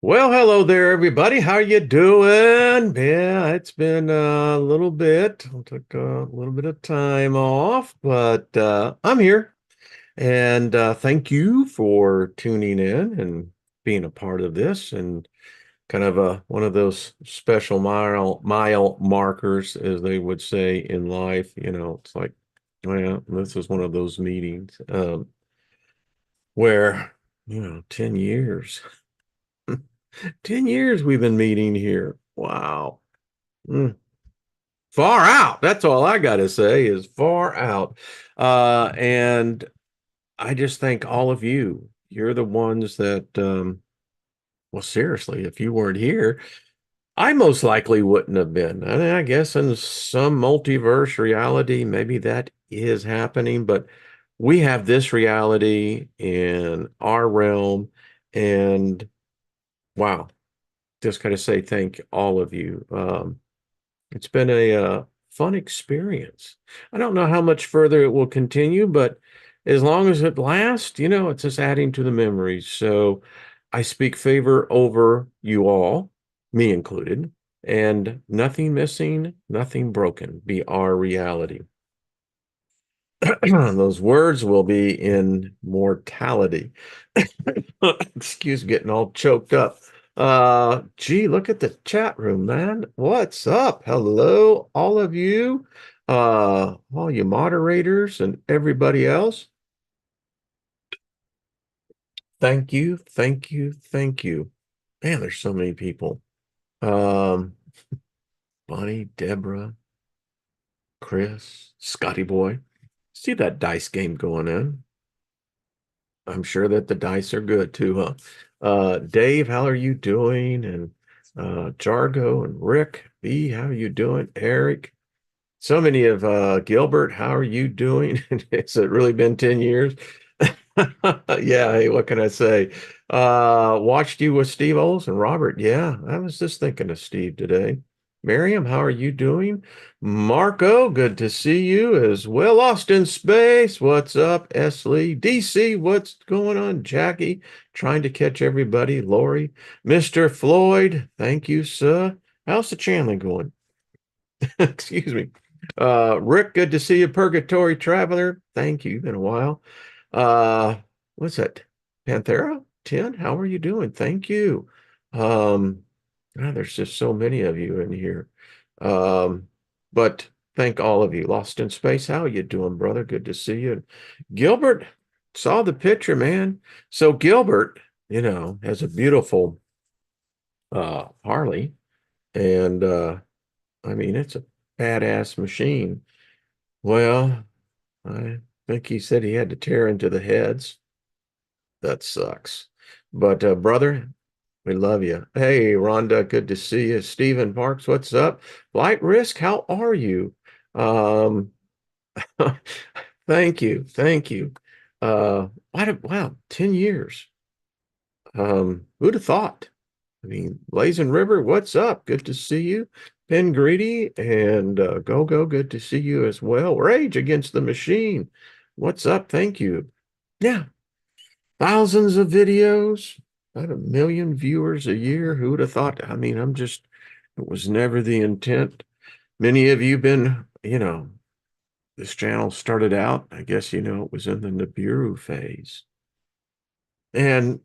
Well, hello there, everybody. How you doing? Yeah, it's been a little bit. I took a little bit of time off, but I'm here. And thank you for tuning in and being a part of this and kind of one of those special mile markers, as they would say in life. It's like, well, this is one of those meetings where, 10 years. 10 years we've been meeting here. Wow. Mm. Far out. That's all I got to say is far out. And I just thank all of you. You're the ones that, well, seriously, if you weren't here, I most likely wouldn't have been. And I guess in some multiverse reality, maybe that is happening, but we have this reality in our realm. And wow, just got to say thank all of you. It's been a fun experience. I don't know how much further it will continue, but as long as it lasts, it's just adding to the memories. So I speak favor over you all, me included, and nothing missing, nothing broken be our reality. Those words will be in mortality. Excuse me, getting all choked up. Gee, look at the chat room, man. What's up? Hello, all of you, all you moderators and everybody else. Thank you, thank you, thank you. Man, there's so many people. Um, Bonnie, Deborah, Chris, Scotty Boy. See that dice game going in. I'm sure that the dice are good too, huh? Dave, how are you doing? And Jargo and Rick, B, how are you doing? Eric, so many of Gilbert, how are you doing? Has it really been 10 years? Yeah, hey, what can I say? Watched you with Steve Olson, Robert. Yeah, I was just thinking of Steve today. Miriam, how are you doing? Marco, good to see you as well. Lost in Space, what's up? Esley, DC, what's going on? Jackie, trying to catch everybody. Lori, Mr. Floyd, thank you, sir. How's the channeling going? Excuse me. Rick, good to see you. Purgatory Traveler, thank you. Been a while. Uh, what's that? Panthera 10, how are you doing? Thank you. Um, there's just so many of you in here. But thank all of you. Lost in Space, how are you doing, brother? Good to see you. Gilbert, saw the picture, man. So Gilbert, has a beautiful Harley, and I mean, it's a badass machine. Well, I think he said he had to tear into the heads. That sucks. But brother, we love you. Hey, Rhonda, good to see you. Stephen Parks, what's up? Flight Risk, how are you? Um, thank you, thank you. Wow, 10 years. Who'd have thought? I mean, Blazing River, what's up? Good to see you. Pen Greedy and Go Go, good to see you as well. Rage Against the Machine, what's up? Thank you. Yeah, thousands of videos, about 1 million viewers a year. Who would have thought? I mean, it was never the intent. Many of you been, this channel started out, I guess, it was in the Nibiru phase. And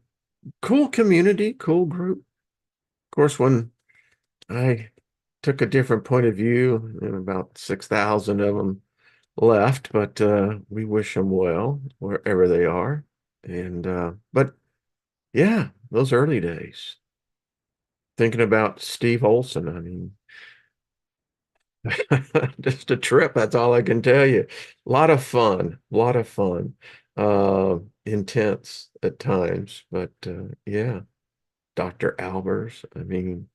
cool community, cool group. Of course, when I took a different point of view, and about 6,000 of them left, but we wish them well wherever they are. And but yeah, those early days. Thinking about Steve Olson, I mean, just a trip, that's all I can tell you. A lot of fun, a lot of fun. Intense at times, but yeah, Dr. Albers, I mean,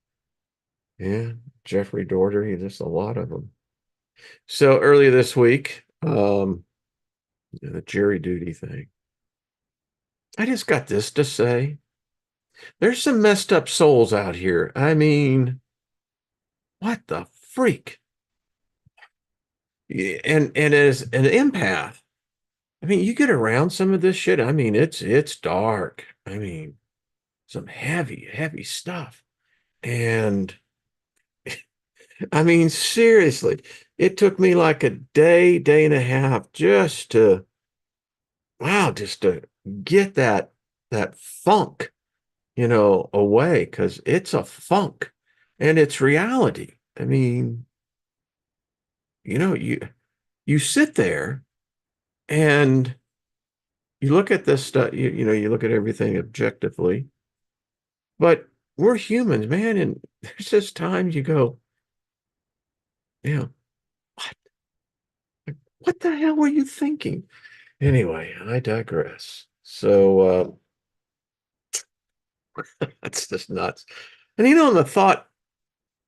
yeah, Jeffrey Daugherty, just a lot of them. So earlier this week, the jury duty thing. I just got this to say. There's some messed up souls out here. I mean, what the freak? Yeah, and as an empath, I mean, you get around some of this shit. I mean, it's dark. I mean, some heavy, heavy stuff. And I mean, seriously, it took me like a day, day and a half just to, wow, just to get that funk, away, because it's a funk and it's reality. I mean, you sit there and you look at this stuff, you look at everything objectively, but we're humans, man, and there's just times you go, yeah, what? What the hell were you thinking? Anyway, I digress. So that's just nuts. And the thought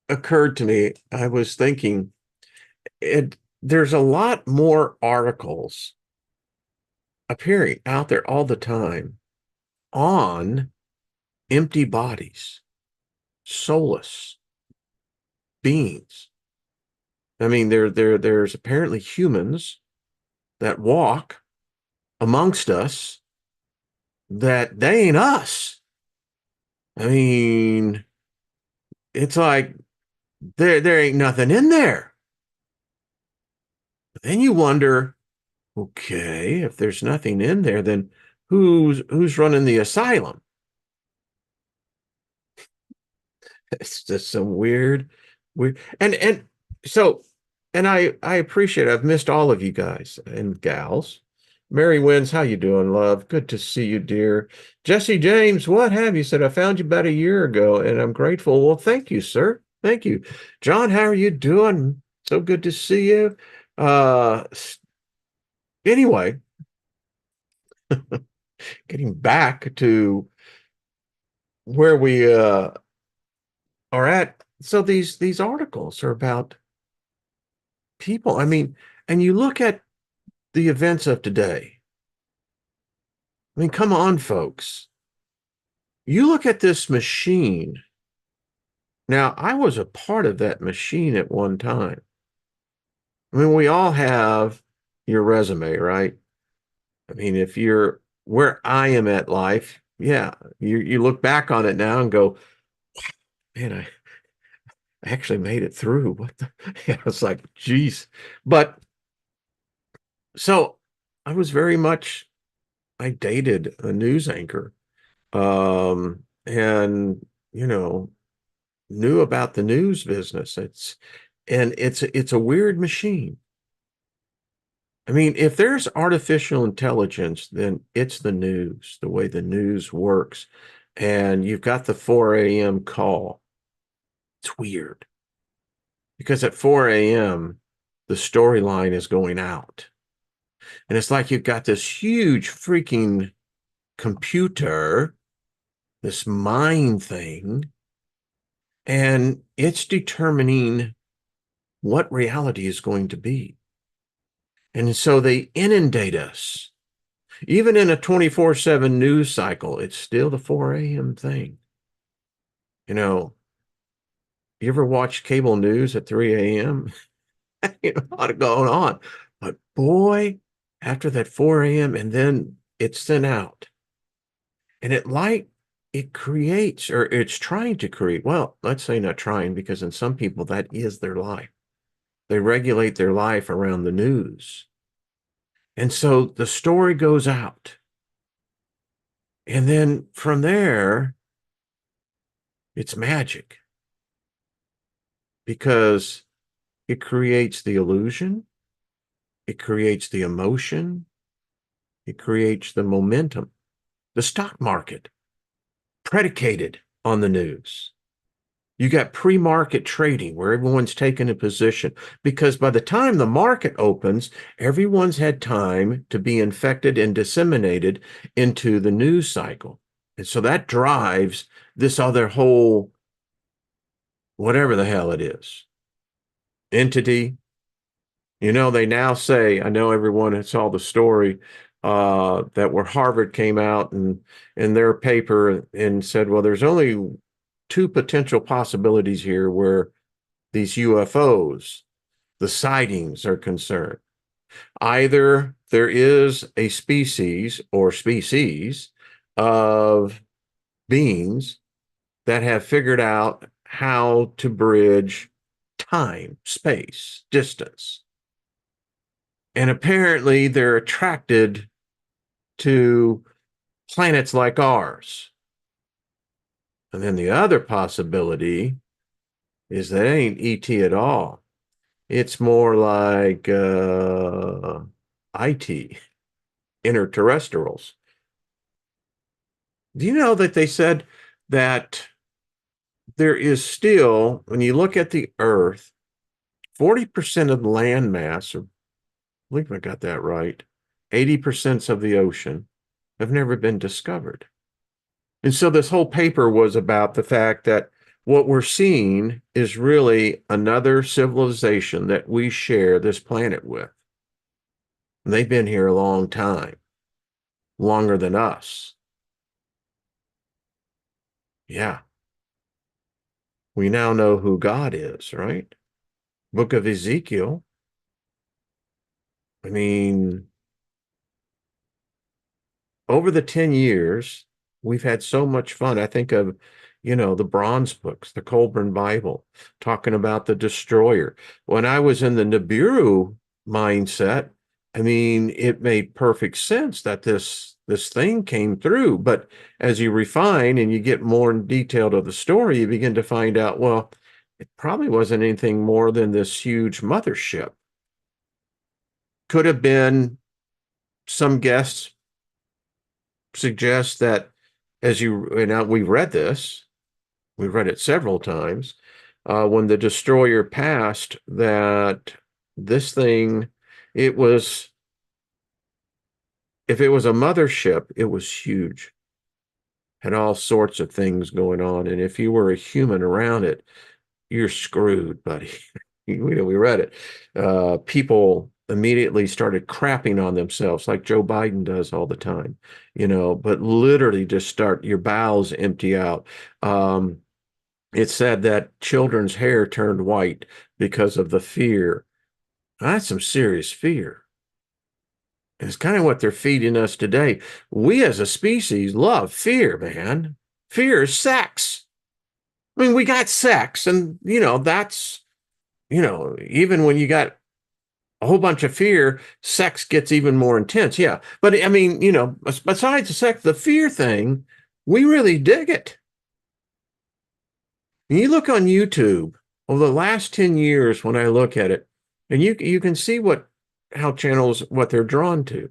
occurred to me. I was thinking, there's a lot more articles appearing out there all the time on empty bodies, soulless beings. I mean, there's apparently humans that walk amongst us that they ain't us. I mean, it's like there ain't nothing in there. But then you wonder, okay, if there's nothing in there, then who's running the asylum? It's just some weird, and so, and I appreciate it. I've missed all of you guys and gals. Mary Wins, how you doing, love? Good to see you, dear. Jesse James, what have you said? I found you about a year ago, and I'm grateful. Well, thank you, sir. Thank you. John, how are you doing? So good to see you. Uh, anyway, getting back to where we are at. So these articles are about people. I mean, and you look at the events of today. I mean, come on, folks. You look at this machine. Now, I was a part of that machine at one time. I mean, we all have your resume, right? I mean, if you're where I am at life, yeah, you look back on it now and go, man, I actually made it through. What the? Yeah, it's like, geez. But so I was very much, I dated a news anchor, and knew about the news business. It's a weird machine. I mean, if there's artificial intelligence, then it's the news, the way the news works. And you've got the 4 a.m. call. It's weird because at 4 a.m., the storyline is going out. And it's like you've got this huge freaking computer, this mind thing, and it's determining what reality is going to be. And so they inundate us. Even in a 24/7 news cycle, it's still the 4 a.m. thing. You ever watch cable news at 3 a.m.? A lot going on. But boy, after that 4 a.m., and then it's sent out. And it creates, or it's trying to create, well, let's say not trying, because in some people that is their life. They regulate their life around the news. And so the story goes out. And then from there, it's magic because it creates the illusion, it creates the emotion, it creates the momentum. The stock market predicated on the news. You got pre-market trading where everyone's taking a position because by the time the market opens, everyone's had time to be infected and disseminated into the news cycle. And so that drives this other whole, whatever the hell it is, entity. They now say, I know everyone saw the story that where Harvard came out and in their paper and said, well, there's only two potential possibilities here where these UFOs, the sightings are concerned. Either there is a species or species of beings that have figured out how to bridge time, space, distance. And apparently they're attracted to planets like ours. And then the other possibility is that ain't ET at all. It's more like IT, interterrestrials. Do you know that they said that there is still, when you look at the Earth, 40% of the land mass, or I believe I got that right, 80% of the ocean have never been discovered. And so this whole paper was about the fact that what we're seeing is really another civilization that we share this planet with. And they've been here a long time, longer than us. Yeah. We now know who God is, right? Book of Ezekiel. I mean, over the 10 years, we've had so much fun. I think of, the bronze books, the Colburn Bible, talking about the destroyer. When I was in the Nibiru mindset, I mean, it made perfect sense that this thing came through. But as you refine and you get more in detail to the story, you begin to find out, well, it probably wasn't anything more than this huge mothership. Could have been, some guests suggest that, as we've read this, we've read it several times, when the destroyer passed, that this thing, it was, if it was a mothership, it was huge, had all sorts of things going on. And if you were a human around it, you're screwed, buddy. We read it. People immediately started crapping on themselves like Joe Biden does all the time, but literally just start, your bowels empty out. It said that children's hair turned white because of the fear. That's some serious fear. It's kind of what they're feeding us today. We as a species love fear, man. Fear is sex. I mean, we got sex, and, that's, even when you got a whole bunch of fear, sex gets even more intense. Yeah. But I mean, besides the sex, the fear thing, we really dig it. And you look on YouTube over the last 10 years, when I look at it, and you can see how channels, what they're drawn to.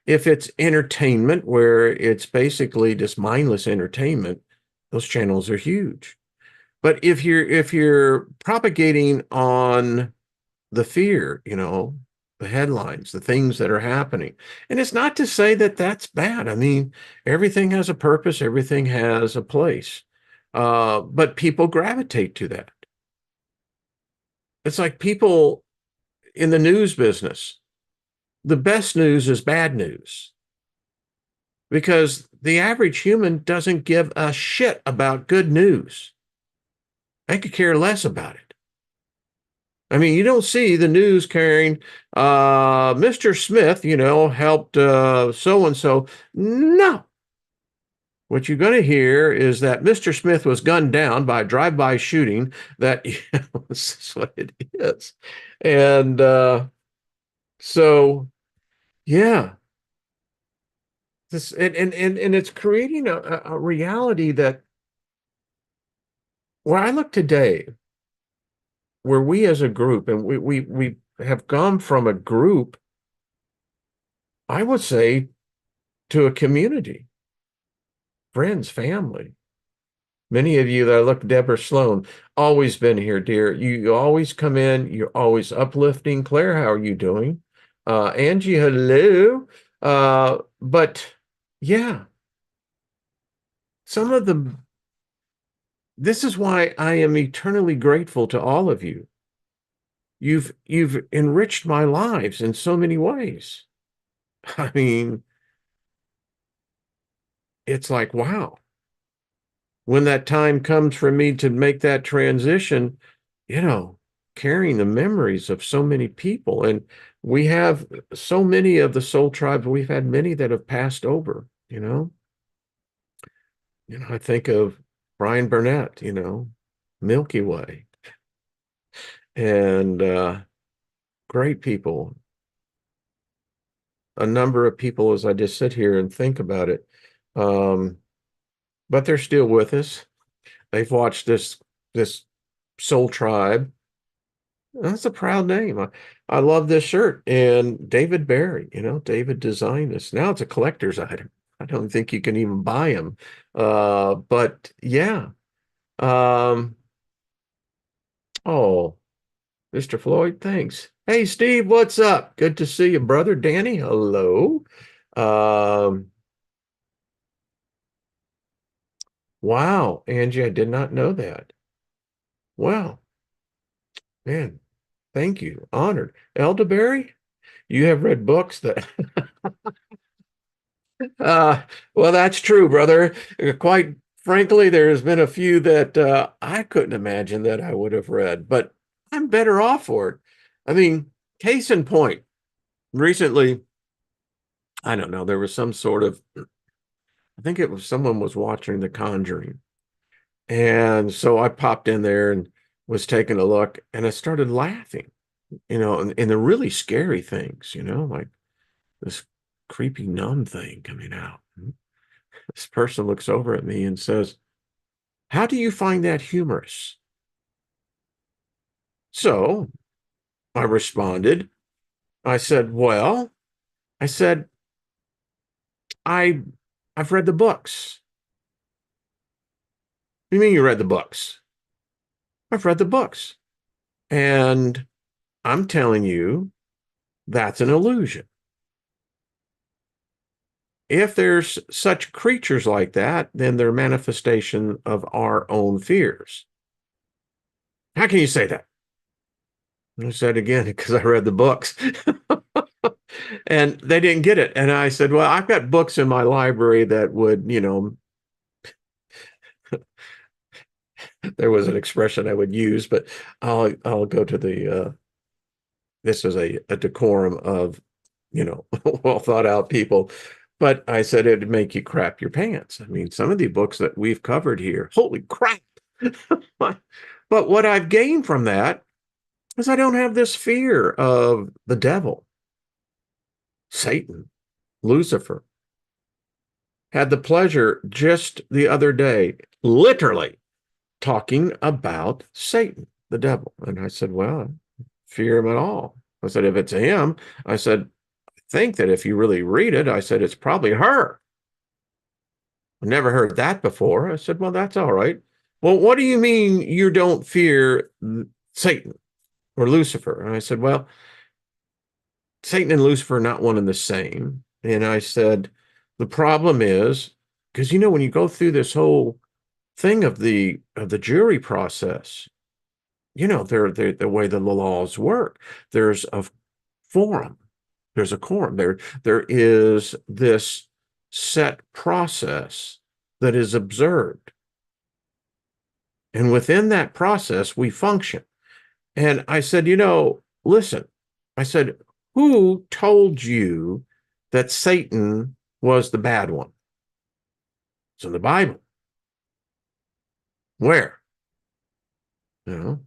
If it's entertainment, where it's basically just mindless entertainment, those channels are huge. But if you're propagating on the fear, the headlines, the things that are happening. And it's not to say that that's bad. I mean, everything has a purpose, everything has a place. But people gravitate to that. It's like people in the news business. The best news is bad news, because the average human doesn't give a shit about good news. They could care less about it. I mean, you don't see the news carrying, Mr. Smith, helped so-and-so. No. What you're going to hear is that Mr. Smith was gunned down by a drive-by shooting. That, this is what it is. And so, yeah. And it's creating a reality that, where I look today, where we as a group, and we have gone from a group, I would say, to a community, friends, family. Many of you that I look, Deborah Sloan, always been here, dear. You always come in, you're always uplifting. Claire, how are you doing? Angie, hello. But yeah, some of them, this is why I am eternally grateful to all of you. You've enriched my lives in so many ways. I mean, it's like, wow. When that time comes for me to make that transition, carrying the memories of so many people. And we have so many of the soul tribes, we've had many that have passed over, I think of Brian Burnett, Milky Way, and great people, a number of people as I just sit here and think about it. Um, but they're still with us. They've watched this Soul Tribe. That's a proud name. I love this shirt. And David Barry, David designed this. Now it's a collector's item. I don't think you can even buy them. But yeah. Um, oh, Mr. Floyd, thanks. Hey, Steve, what's up? Good to see you, brother. Danny, hello. Um, wow, Angie, I did not know that. Wow, man, thank you. Honored. Elderberry, you have read books that well, that's true, brother. Quite frankly, there has been a few that I couldn't imagine that I would have read, but I'm better off for it. I mean, case in point, recently, I don't know, there was some sort of, I think it was someone was watching The Conjuring. And so I popped in there and was taking a look and I started laughing, and the really scary things, like this creepy nun thing coming out. This person looks over at me and says, "How do you find that humorous?" So I responded, I said, "Well, I said, I I've read the books." "What do you mean you read the books?" "I've read the books. And I'm telling you, that's an illusion. If there's such creatures like that, then they're manifestation of our own fears." "How can you say that?" I said again, because I read the books. And they didn't get it. And I said, "Well, I've got books in my library that would, there was an expression I would use, but I'll go to this is a decorum of, well thought out people. But I said it'd make you crap your pants. I mean, some of the books that we've covered here, holy crap. But what I've gained from that is I don't have this fear of the devil, Satan, Lucifer. Had the pleasure just the other day, literally talking about Satan, the devil. And I said, "Well, I fear him at all." I said, "If it's him," I said, "I think that if you really read it," I said, "it's probably her." "I never heard that before." I said, "Well, that's all right." "Well, what do you mean you don't fear Satan or Lucifer?" And I said, "Well, Satan and Lucifer are not one and the same." And I said, "The problem is, because when you go through this whole thing of the jury process, they're the way the laws work. There's a forum, there's a quorum, there is this set process that is observed. And within that process, we function." And I said, listen, I said, "Who told you that Satan was the bad one?" It's in the Bible. Where? You know,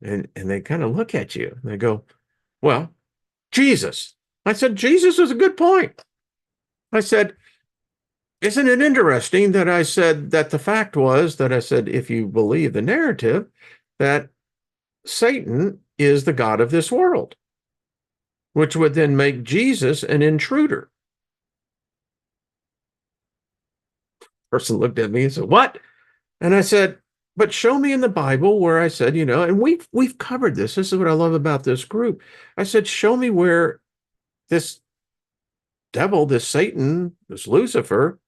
and they kind of look at you and they go, "Well, Jesus." I said, "Jesus is a good point." I said, "Isn't it interesting that I said that the fact was that I said, if you believe the narrative, that Satan is the God of this world, which would then make Jesus an intruder." Person looked at me and said, "What?" And I said, "But show me in the Bible where," I said, and we've covered this. This is what I love about this group. I said, "Show me where this devil, this Satan, this Lucifer,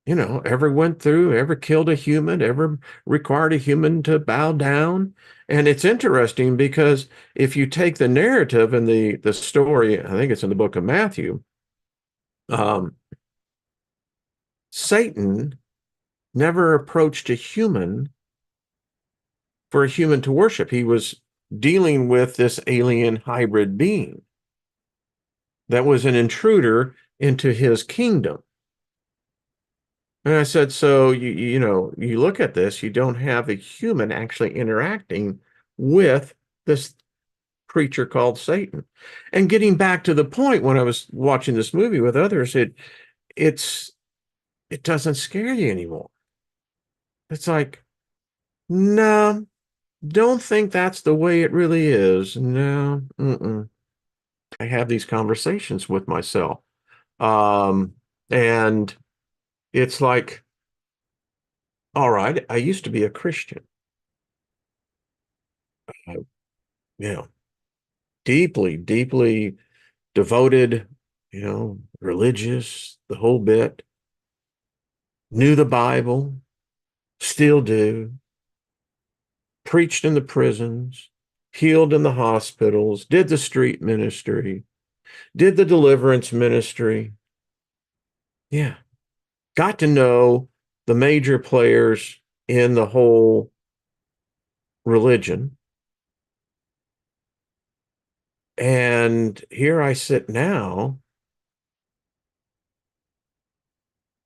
ever went through, ever killed a human, ever required a human to bow down." And it's interesting because if you take the narrative and the story, I think it's in the book of Matthew, um, Satan never approached a human for a human to worship. He was dealing with this alien hybrid being that was an intruder into his kingdom. And I said, so you know, you look at this, you don't have a human actually interacting with this creature called Satan. And getting back to the point, when I was watching this movie with others, it's it doesn't scare you anymore. It's like, no, don't think that's the way it really is. No, mm-mm. I have these conversations with myself. Um, and it's like, all right, I used to be a Christian. I, you know, deeply, deeply devoted, you know, religious, the whole bit, knew the Bible, still do, preached in the prisons, healed in the hospitals, did the street ministry, did the deliverance ministry. Yeah. Got to know the major players in the whole religion. And here I sit now,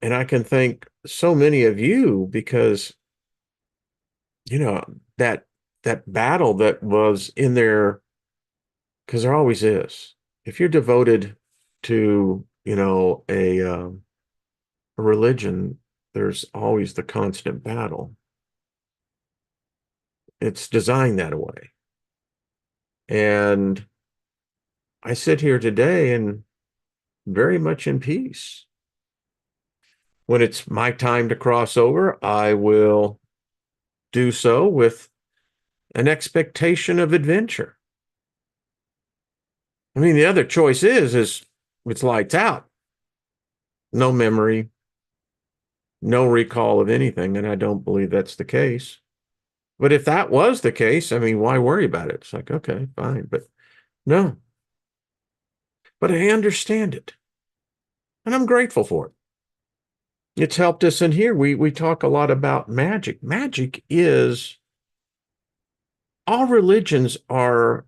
and I can thank so many of you because, you know, that that battle that was in there, because there always is. If you're devoted to, you know, a religion, there's always the constant battle. It's designed that way. And I sit here today and very much in peace. When it's my time to cross over, I will do so with an expectation of adventure. I mean, the other choice is it's lights out, no memory, no recall of anything, and I don't believe that's the case. But if that was the case, I mean, why worry about it? It's like, okay, fine, but no. But I understand it, and I'm grateful for it. It's helped us in here. We talk a lot about magic. Magic is all religions are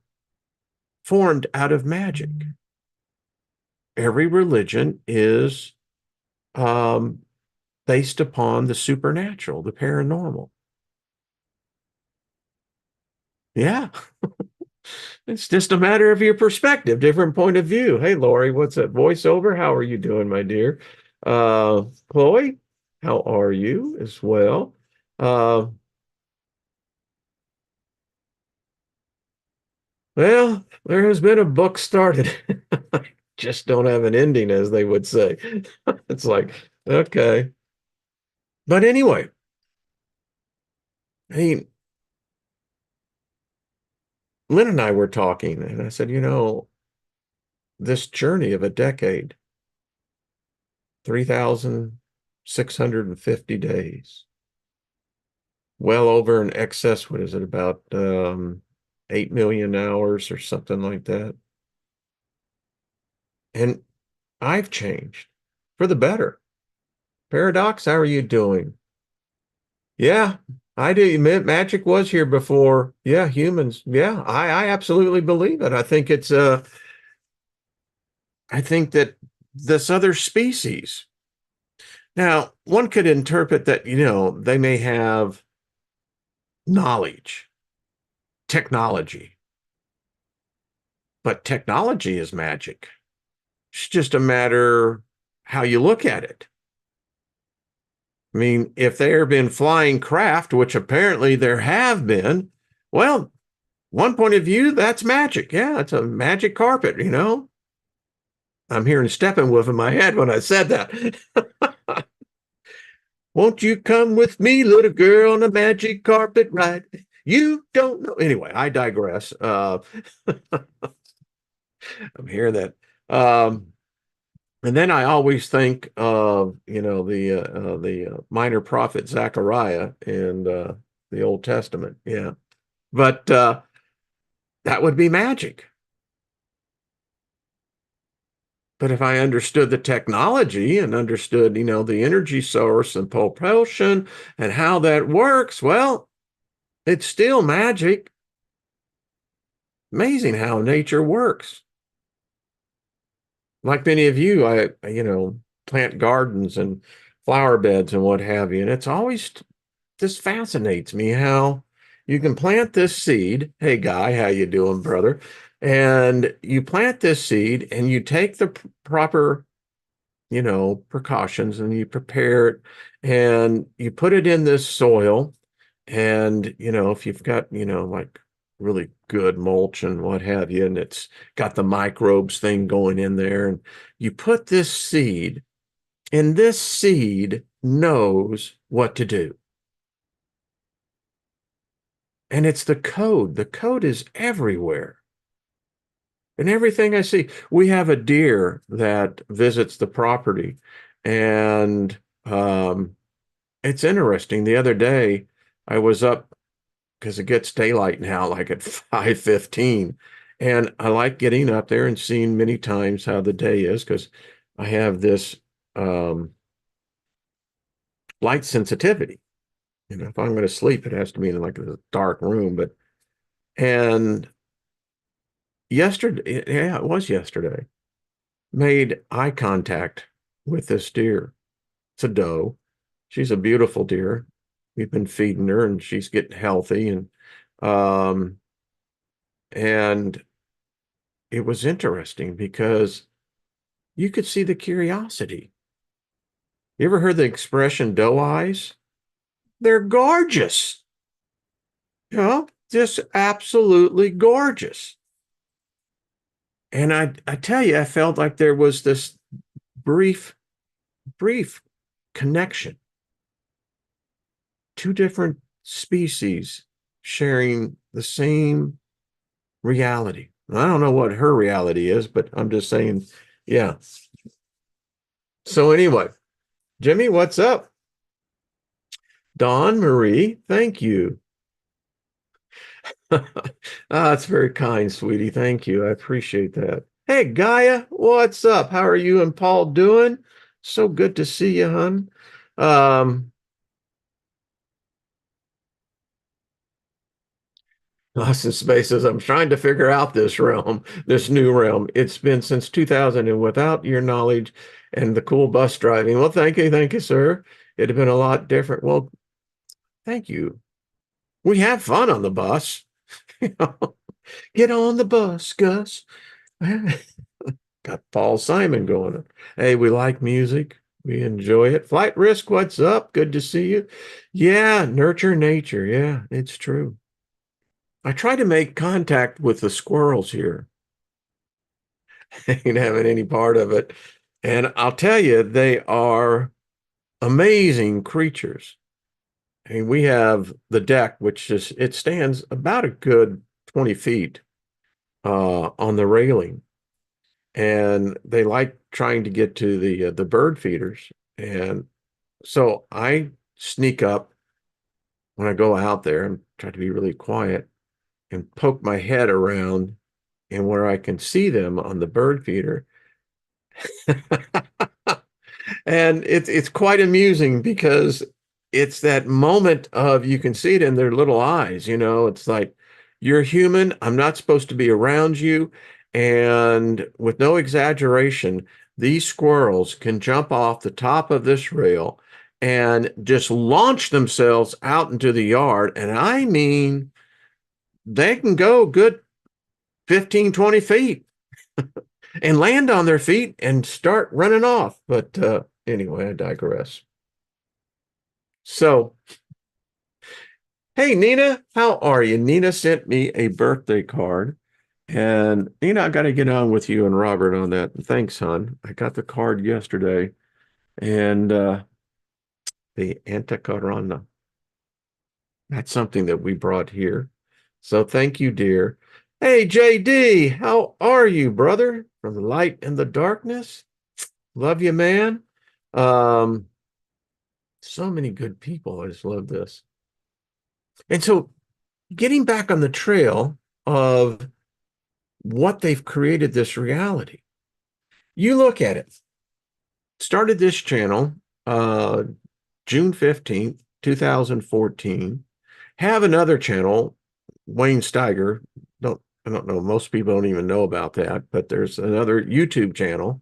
formed out of magic. Every religion is um, based upon the supernatural, the paranormal. Yeah, it's just a matter of your perspective, different point of view. Hey, Lori, what's that voiceover? How are you doing, my dear? Chloe, how are you as well? Uh, well, there has been a book started. Just don't have an ending, as they would say. It's like, okay. But anyway, I mean, Lynn and I were talking, and I said, you know, this journey of a decade, 3,650 days, well over in excess, what is it, about 8 million hours or something like that. And I've changed for the better. Paradox, how are you doing? Yeah, I do. Magic was here before. Yeah, humans. Yeah, I absolutely believe it. I think that this other species. Now, one could interpret that, you know, they may have knowledge, technology, but technology is magic. It's just a matter how you look at it. I mean, if there have been flying craft, which apparently there have been, well, one point of view, that's magic. Yeah, it's a magic carpet, you know. I'm hearing Steppenwolf in my head when I said that. Won't you come with me, little girl, on a magic carpet ride? You don't know. Anyway, I digress. I'm hearing that. And then I always think of, you know, the minor prophet Zechariah in the Old Testament. Yeah, but that would be magic. But if I understood the technology and understood, you know, the energy source and propulsion and how that works, well, it's still magic. Amazing how nature works. Like many of you, I, you know, plant gardens and flower beds and what have you. And it's always just fascinates me how you can plant this seed. Hey, Guy, how you doing, brother? And you plant this seed and you take the proper, precautions, and you prepare it and you put it in this soil. And, if you've got, like really good mulch and what have you, and it's got the microbes thing going in there, and you put this seed, and this seed knows what to do. And it's the code. The code is everywhere. And everything I see, we have a deer that visits the property. And it's interesting. The other day, I was up because it gets daylight now, like at 5:15. And I like getting up there and seeing many times how the day is because I have this light sensitivity. If I'm going to sleep, it has to be in like a dark room. And yesterday, yeah, it was yesterday, made eye contact with this deer. It's a doe. She's a beautiful deer. We've been feeding her and she's getting healthy. Um, and it was interesting because you could see the curiosity. You ever heard the expression doe eyes? They're gorgeous. Just absolutely gorgeous. And I tell you, I felt like there was this brief connection. Two different species sharing the same reality. I don't know what her reality is, but I'm just saying, yeah. So anyway, Jimmy, what's up? Dawn Marie, thank you. That's very kind, sweetie. Thank you. I appreciate that. Hey, Gaia, what's up? How are you and Paul doing? So good to see you, hon. Lost in Spaces. I'm trying to figure out this realm, this new realm. It's been since 2000, and without your knowledge and the cool bus driving. Well, thank you, sir. It'd have been a lot different. Well, thank you. We have fun on the bus. Get on the bus, Gus. Got Paul Simon going. Hey, we like music. We enjoy it. Flight Risk, what's up? Good to see you. Yeah, nurture nature. Yeah, it's true. I try to make contact with the squirrels here. Ain't having any part of it. And I'll tell you, they are amazing creatures. I mean, we have the deck, which is, it stands about a good 20 feet on the railing. And they like trying to get to the bird feeders. And so I sneak up when I go out there and try to be really quiet and poke my head around and where I can see them on the bird feeder. And it's quite amusing because it's that moment of you can see it in their little eyes, it's like you're human, I'm not supposed to be around you. And with no exaggeration, these squirrels can jump off the top of this rail and just launch themselves out into the yard. And I mean, they can go good 15, 20 feet and land on their feet and start running off. But anyway, I digress. So, hey, Nina, how are you? Nina sent me a birthday card. And Nina, I got to get on with you and Robert on that. Thanks, hon. I got the card yesterday. And the Anticarana. That's something that we brought here. So thank you, dear. Hey, JD, how are you, brother? From the light and the darkness. Love you, man. Um, so many good people. I just love this. And so getting back on the trail of what they've created this reality. You look at it. Started this channel June 15th, 2014. Have another channel, Wayne Steiger. I don't know, most people don't even know about that, but there's another YouTube channel.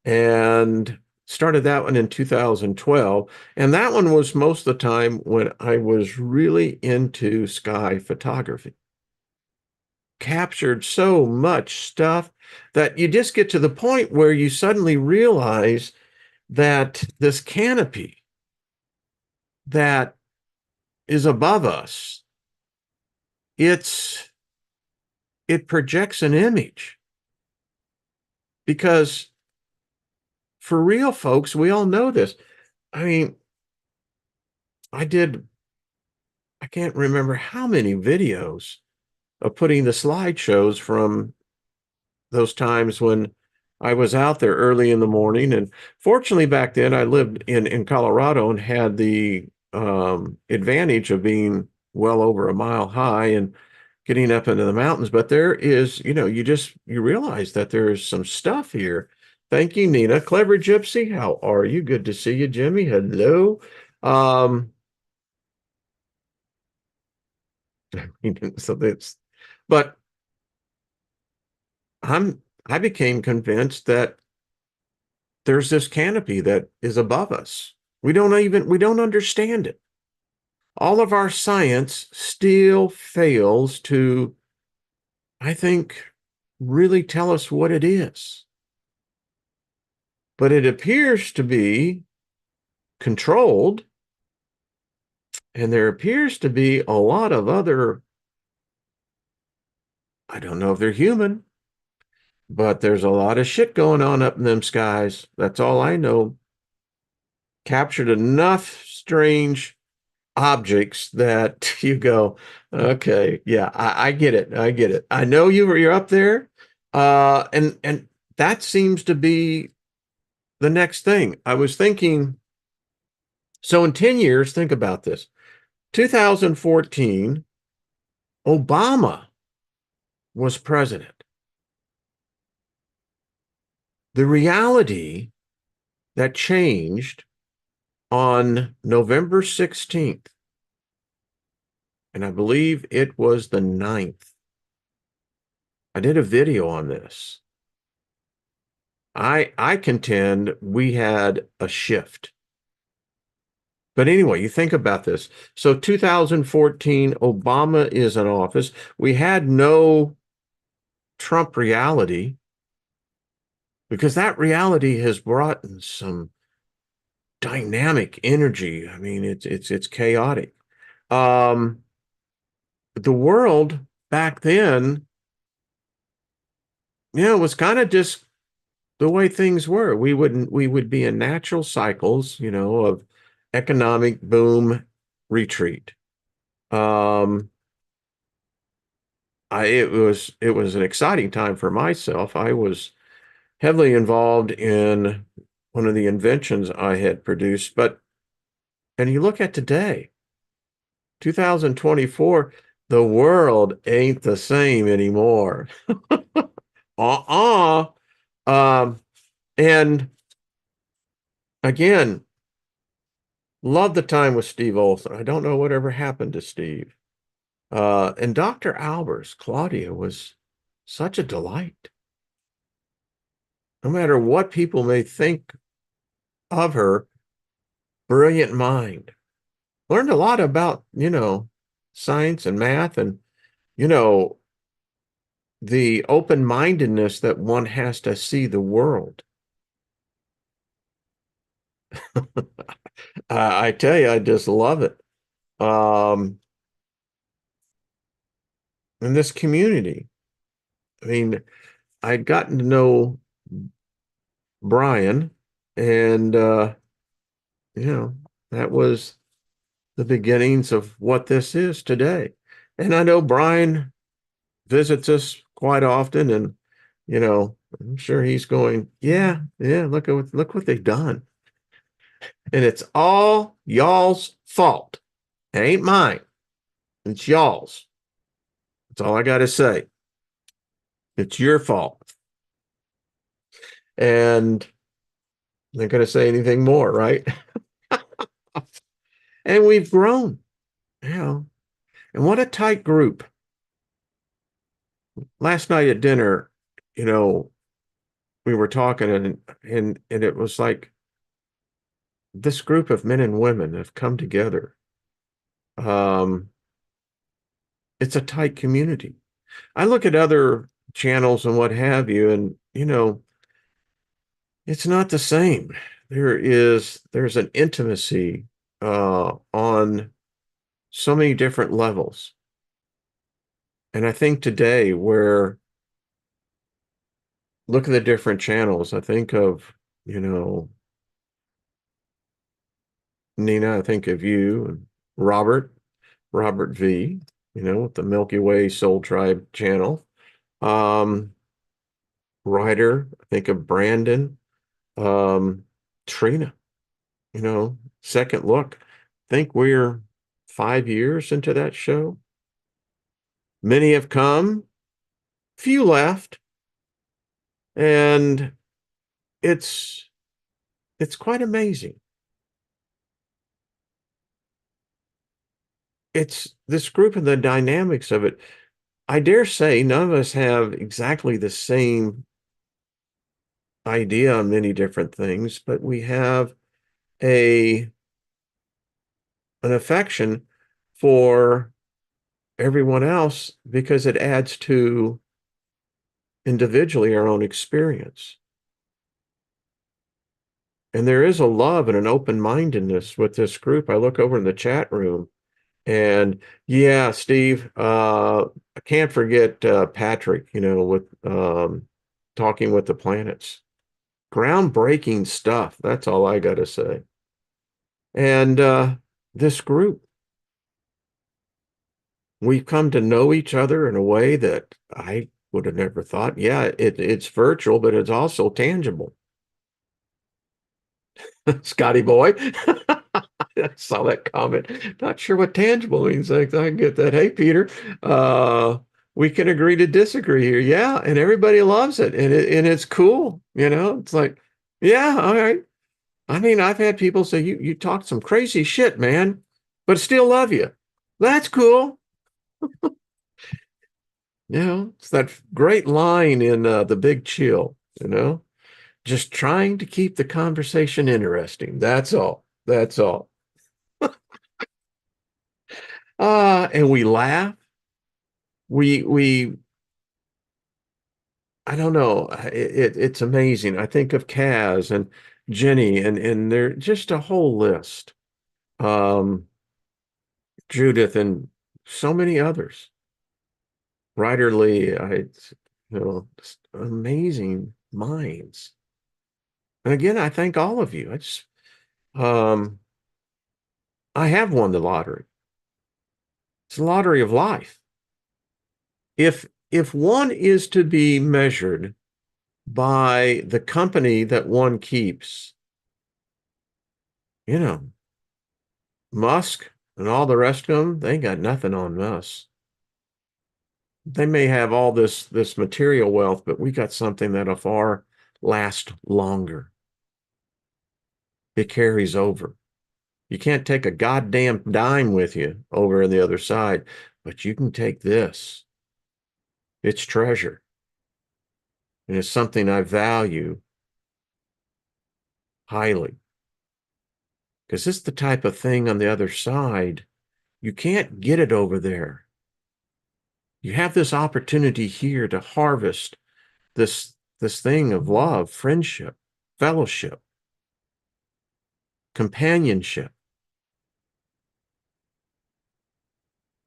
And Started that one in 2012. And that one was most of the time when I was really into sky photography. Captured so much stuff that you just get to the point where you suddenly realize that this canopy that is above us, it projects an image. Because for real, folks, we all know this. I mean, I can't remember how many videos of putting the slideshows from those times when I was out there early in the morning. And fortunately, back then, I lived in Colorado and had the advantage of being well over a mile high and getting up into the mountains. But there is, you realize that there's some stuff here. Thank you, Nina. Clever Gypsy, how are you? Good to see you, Jimmy. Hello. Um, so that's, but I became convinced that there's this canopy that is above us. We don't understand it. All of our science still fails to, I think, really tell us what it is. But it appears to be controlled, and there appears to be a lot of other, I don't know if they're human, but there's a lot of shit going on up in them skies. That's all I know. Captured enough strange objects that you go, okay, yeah, I get it. I get it. I know you're up there. And that seems to be the next thing. I was thinking, so in 10 years, think about this. 2014, Obama was president. The reality that changed on November 16th, and I believe it was the 9th. I did a video on this. I contend we had a shift. But anyway, you think about this. So 2014, Obama is in office. We had no Trump reality because that reality has brought in some dynamic energy. I mean, it's chaotic. The world back then, was kind of just the way things were. We would be in natural cycles, of economic boom, retreat. Um, it was an exciting time for myself. I was heavily involved in one of the inventions I had produced, and you look at today, 2024, the world ain't the same anymore. Uh-uh. Um, and again, love the time with Steve Olson. I don't know whatever happened to Steve. And Dr. Albers, Claudia, was such a delight. No matter what people may think of her, brilliant mind. Learned a lot about, science and math and, you know, the open-mindedness that one has to see the world. I tell you, I just love it. In this community, I mean, I'd gotten to know Brian, and that was the beginnings of what this is today. And I know Brian visits us quite often, and I'm sure he's going, yeah, look what they've done. And it's all y'all's fault. It ain't mine. It's y'all's. That's all I got to say. It's your fault. And I'm not going to say anything more, right? And we've grown, and what a tight group. Last night at dinner, we were talking, and it was like this group of men and women have come together. Um, it's a tight community. I look at other channels and what have you, and it's not the same. There's an intimacy on so many different levels. And I think today where look at the different channels, I think of, you know, Nina, I think of you and Robert V, with the Milky Way Soul Tribe channel. Ryder, I think of Brandon, um, Trina, Second Look. I think we're 5 years into that show. Many have come, few left, and it's it's quite amazing. It's this group and the dynamics of it. I dare say none of us have exactly the same idea on many different things, but we have a an affection for everyone else because it adds to individually our own experience. And there is a love and an open-mindedness with this group. I look over in the chat room and yeah, Steve, I can't forget Patrick, with talking with the planets. Groundbreaking stuff. That's all I got to say. And this group, we've come to know each other in a way that I would have never thought. Yeah, it's virtual, but it's also tangible. Scotty boy. I saw that comment. Not sure what tangible means. I get that. Hey, Peter, we can agree to disagree here. Yeah, and everybody loves it, and it's cool. It's like, yeah, all right. I mean, I've had people say you talk some crazy shit, man, but still love you. That's cool. It's that great line in The Big Chill. Just trying to keep the conversation interesting. That's all. That's all. And we laugh. We I don't know. It's amazing. I think of Kaz and Jenny and they're just a whole list. Um, Judith and so many others. Ryder Lee, just amazing minds. And again, I thank all of you. Um, I have won the lottery. It's the lottery of life. If one is to be measured by the company that one keeps, Musk and all the rest of them, they got nothing on us. They may have all this material wealth, but we got something that'll far last longer. It carries over. You can't take a goddamn dime with you over on the other side, but you can take this. It's treasure. And it's something I value highly. Because it's the type of thing on the other side, you can't get it over there. You have this opportunity here to harvest this thing of love, friendship, fellowship, companionship.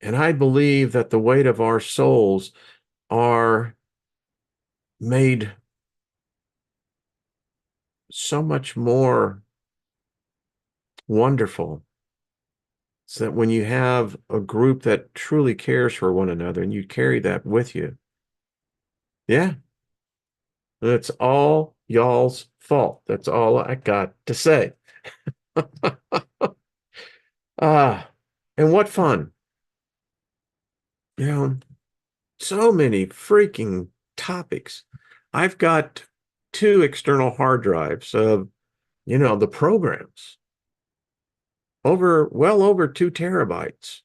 And I believe that the weight of our souls are made so much more wonderful. So that when you have a group that truly cares for one another and you carry that with you, yeah, it's all y'all's fault. That's all I got to say. Ah, and what fun. You know, so many freaking topics. I've got 2 external hard drives of, the programs well over 2 terabytes,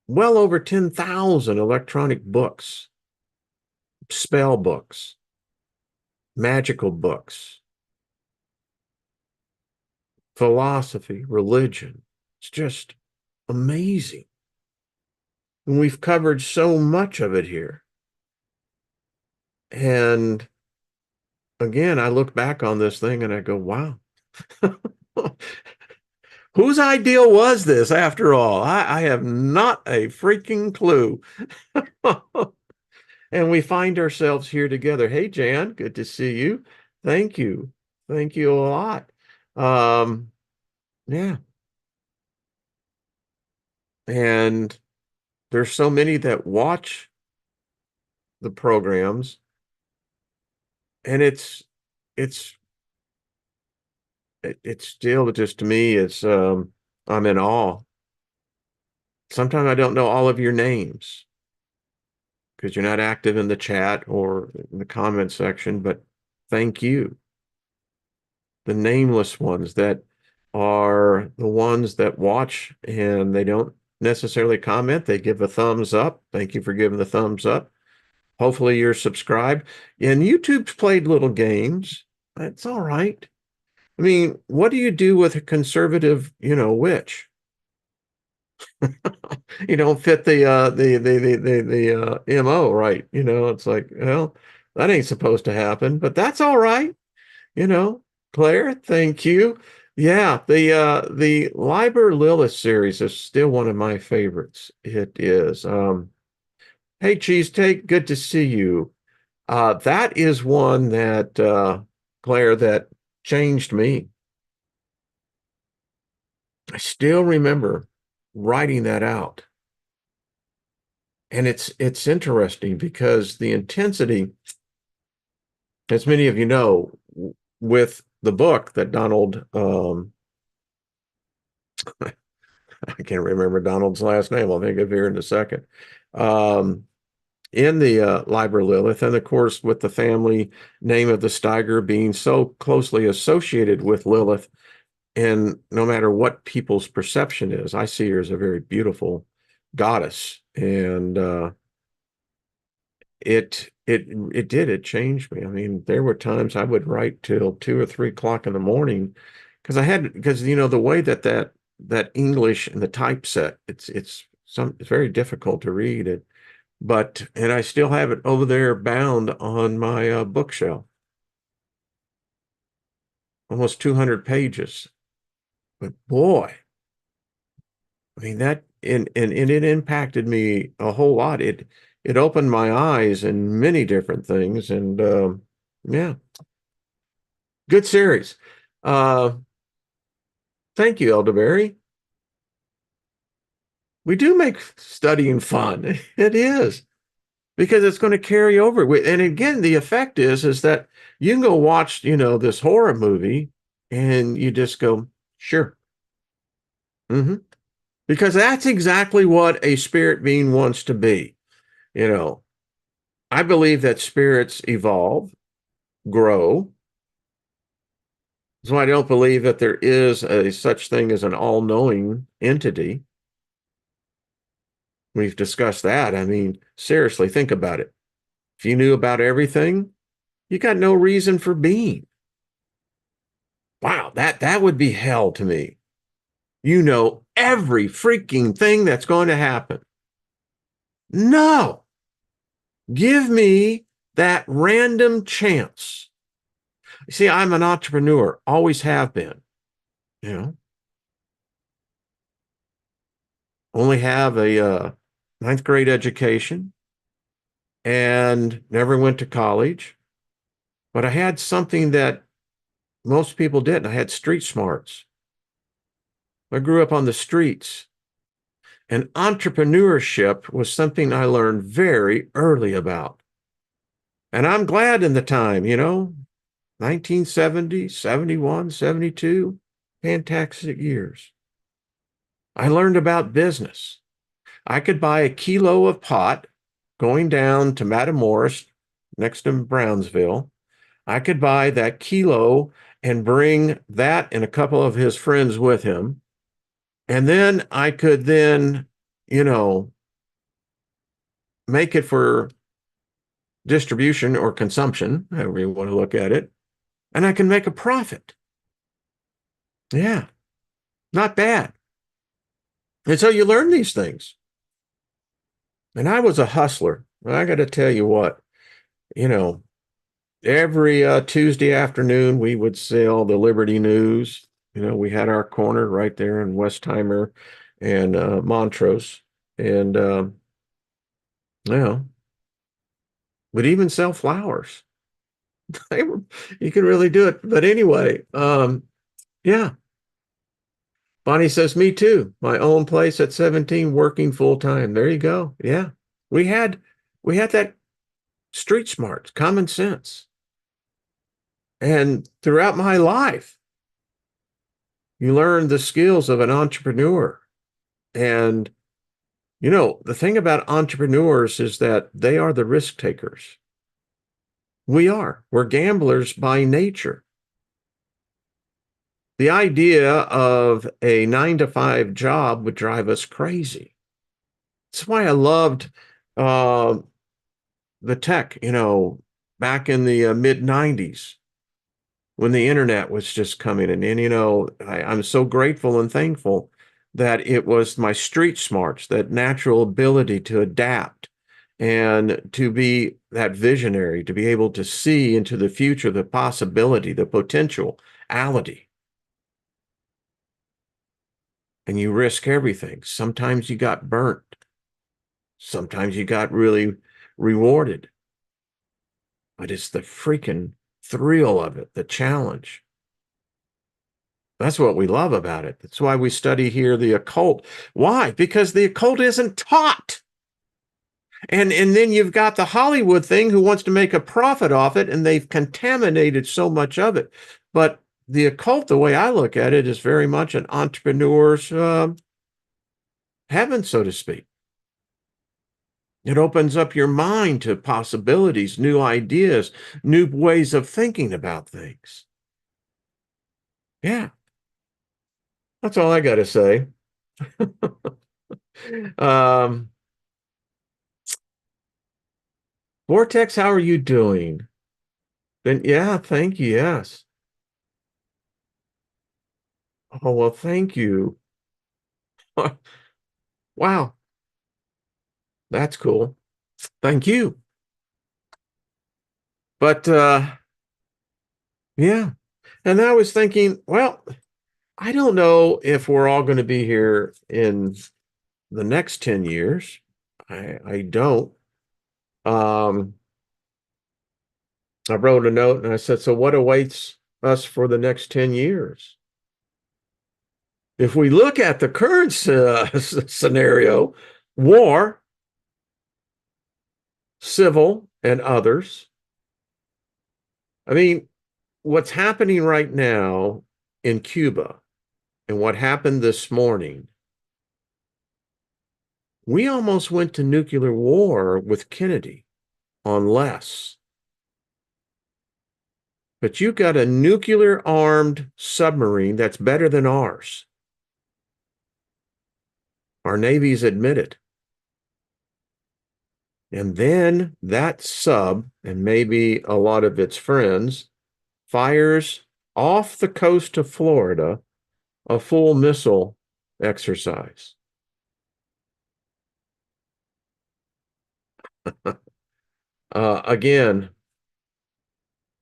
well over 10,000 electronic books, spell books, magical books, philosophy, religion. It's just amazing. And we've covered so much of it here. And again, I look back on this thing and I go, wow, whose ideal was this after all? I have not a freaking clue. And we find ourselves here together. Hey, Jan, good to see you. Thank you. Thank you a lot. Um, yeah. And there's so many that watch the programs, and it's it's still just, to me, it's I'm in awe. Sometimes I don't know all of your names because you're not active in the chat or in the comment section, but thank you. The nameless ones that are the ones that watch and they don't necessarily comment, they give a thumbs up. Thank you for giving the thumbs up. Hopefully you're subscribed. And YouTube's played little games. It's all right. I mean, what do you do with a conservative, witch? You don't fit the MO, right? It's like, well, that ain't supposed to happen, but that's all right. you know, Claire, thank you. Yeah, the Liber Lilith series is still one of my favorites. It is. Hey, Cheesesteak, good to see you. That is one that Claire, that changed me. I still remember writing that out. And it's interesting because the intensity, as many of you know, with the book that Donald I can't remember Donald's last name. I'll think of it here in a second. Um, in the Liber Lilith, and of course, with the family name of the Steiger being so closely associated with Lilith, and no matter what people's perception is, I see her as a very beautiful goddess, and it changed me. I mean, there were times I would write till 2 or 3 o'clock in the morning because the way that English and the typeset, it's very difficult to read it, and I still have it over there bound on my bookshelf, almost 200 pages. But boy, I mean and it impacted me a whole lot. It opened my eyes in many different things, and yeah, good series. Uh, Thank you, Elderberry. We do make studying fun. It is, because it's going to carry over. And again, the effect is that you can go watch, this horror movie and you just go, sure. Mm-hmm. Because that's exactly what a spirit being wants to be. You know, I believe that spirits evolve, grow. So I don't believe that there is a such thing as an all-knowing entity. We've discussed that. I mean, seriously, think about it. If you knew about everything, you got no reason for being. Wow, that would be hell to me. You know every freaking thing that's going to happen. No, give me that random chance. See, I'm an entrepreneur, always have been. You know, only have a ninth grade education and never went to college, but I had something that most people didn't. I had street smarts. I grew up on the streets. And entrepreneurship was something I learned very early about. And I'm glad in the time, 1970, 71, 72, fantastic years. I learned about business. I could buy a kilo of pot going down to Matamoros next to Brownsville. I could buy that kilo and bring that and a couple of his friends with him. And then I could you know, make it for distribution or consumption, however you want to look at it, and I can make a profit. Yeah, not bad. And so you learn these things. And I was a hustler. I got to tell you what, you know, every Tuesday afternoon we would sell the Liberty News. We had our corner right there in Westheimer and Montrose. And, you know, would even sell flowers. You can really do it. But anyway, yeah, Bonnie says, me too. My own place at 17, working full time. There you go. Yeah. We had we had that street smart, common sense. And throughout my life, you learn the skills of an entrepreneur. And the thing about entrepreneurs is that they are the risk takers. We are. We're gamblers by nature. The idea of a 9 to 5 job would drive us crazy. That's why I loved uh, the tech, back in the mid 90s when the internet was just coming in. And, I'm so grateful and thankful that it was my street smarts, that natural ability to adapt and to be that visionary, to be able to see into the future, the possibility, the potentiality. And you risk everything. Sometimes you got burnt. Sometimes you got really rewarded. But it's the freaking thrill of it, the challenge. That's what we love about it. That's why we study here the occult. Why? Because the occult isn't taught. And then you've got the Hollywood thing who wants to make a profit off it, and they've contaminated so much of it. But the occult, the way I look at it, is very much an entrepreneur's heaven, so to speak. It opens up your mind to possibilities, new ideas, new ways of thinking about things. Yeah, that's all I got to say. um, Vortex, how are you doing? Then, yeah, thank you. Yes. Oh, well, thank you. Wow, that's cool. Thank you. But yeah. And I was thinking, well, I don't know if we're all going to be here in the next 10 years. I don't. Um, I wrote a note and I said, so what awaits us for the next 10 years? If we look at the current scenario, war, civil, and others, I mean, what's happening right now in Cuba and what happened this morning, we almost went to nuclear war with Kennedy on less. But you got a nuclear armed submarine that's better than ours. Our Navy's admitted. And then that sub, and maybe a lot of its friends, fires off the coast of Florida a full missile exercise. Again,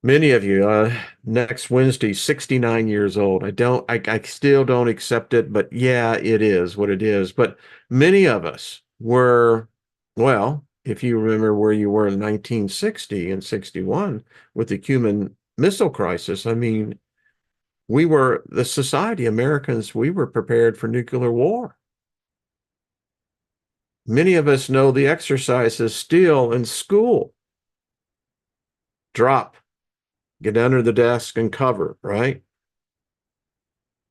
many of you, next Wednesday, 69 years old. I still don't accept it, but yeah, it is what it is. But many of us were, well, if you remember where you were in 1960 and 61 with the Cuban Missile Crisis, I mean, we were the society, Americans, we were prepared for nuclear war. Many of us know the exercises still in school. Drop, get under the desk and cover, right?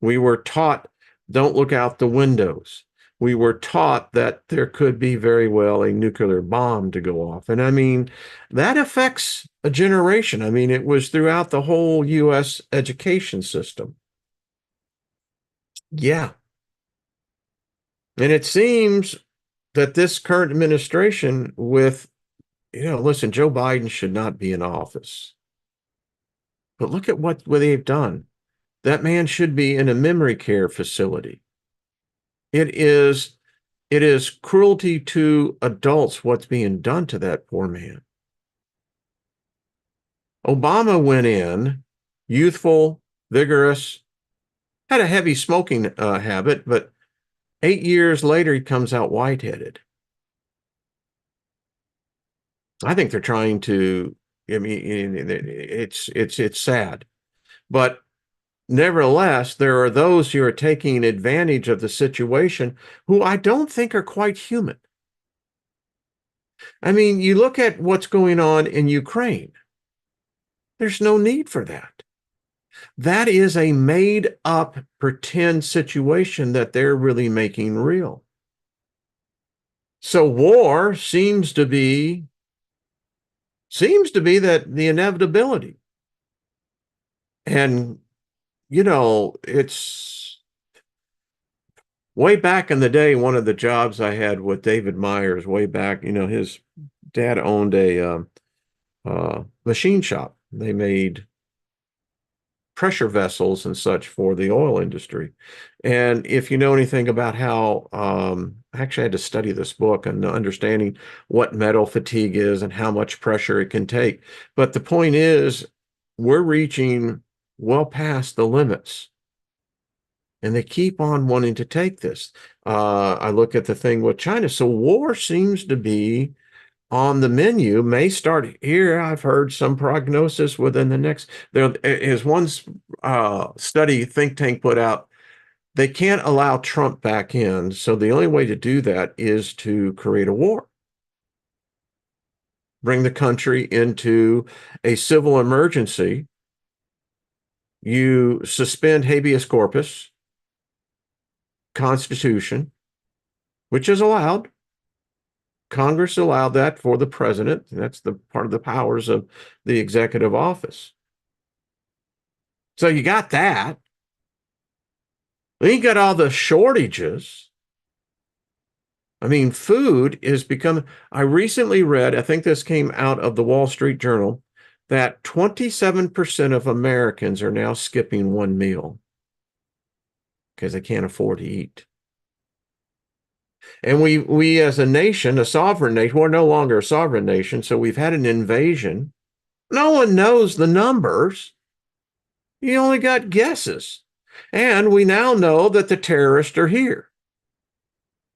We were taught, don't look out the windows. We were taught that there could be very well a nuclear bomb to go off. And I mean, that affects a generation. I mean, it was throughout the whole US education system. Yeah. And it seems that this current administration with, listen, Joe Biden should not be in office. But look at what they've done. That man should be in a memory care facility. It is cruelty to adults what's being done to that poor man. Obama went in, youthful, vigorous, had a heavy smoking habit, but 8 years later, he comes out white-headed. I think they're trying to, I mean, it's sad. But nevertheless, there are those who are taking advantage of the situation who I don't think are quite human. I mean, you look at what's going on in Ukraine. There's no need for that. That is a made up pretend situation that they're really making real. So war seems to be that the inevitability. And it's way back in the day, one of the jobs I had with David Myers way back, his dad owned a machine shop. They made pressure vessels and such for the oil industry. And if you know anything about how, I actually had to study this book and understanding what metal fatigue is and how much pressure it can take. But the point is, we're reaching well past the limits. And they keep on wanting to take this. I look at the thing with China. So war seems to be on the menu, may start here. I've heard some prognosis within the next, there is one study think tank put out, they can't allow Trump back in. So the only way to do that is to create a war, bring the country into a civil emergency. You suspend habeas corpus, Constitution, which is allowed. Congress allowed that for the president. That's the part of the powers of the executive office. So you got that. Then you got all the shortages. I mean, food is becoming, I recently read, I think this came out of the Wall Street Journal, that 27% of Americans are now skipping one meal because they can't afford to eat. And we as a nation, a sovereign nation, we're no longer a sovereign nation, so we've had an invasion. No one knows the numbers. You only got guesses. And we now know that the terrorists are here.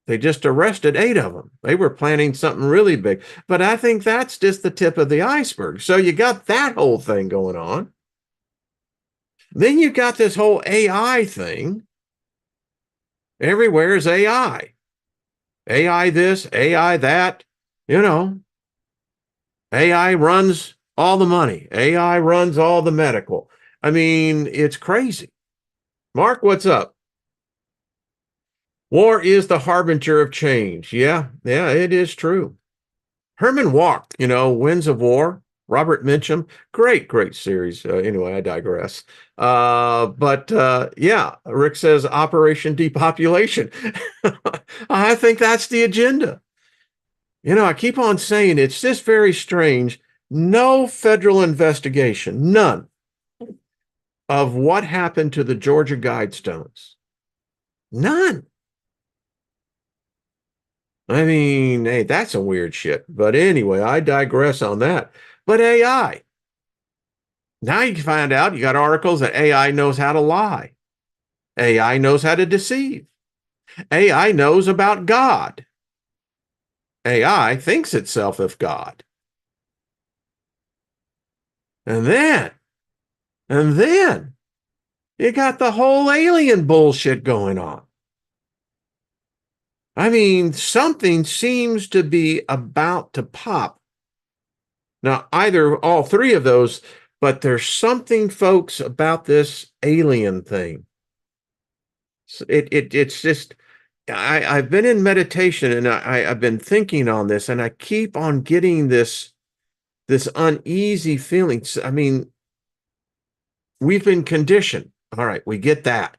They just arrested 8 of them. They were planning something really big. But I think that's just the tip of the iceberg. So you got that whole thing going on. Then you got this whole AI thing. Everywhere is AI. AI this, AI that, AI runs all the money. AI runs all the medical. I mean, it's crazy. Mark, what's up? War is the harbinger of change. Yeah, it is true. Herman Walked, Winds of War, Robert Mitchum. Great series. Anyway, I digress. Yeah, Rick says Operation Depopulation. I think that's the agenda. I keep on saying it's just very strange. No federal investigation, none, of what happened to the Georgia Guidestones. None. I mean, hey, that's some weird shit. But anyway, I digress on that. But AI. Now you can find out, you got articles that AI knows how to lie. AI knows how to deceive. AI knows about God. AI thinks itself of God. And then you got the whole alien bullshit going on. I mean, something seems to be about to pop. Now, either all 3 of those, but there's something, folks, about this alien thing. It's just, I've been in meditation and I've been thinking on this, and I keep on getting this uneasy feeling. I mean, we've been conditioned. All right, we get that.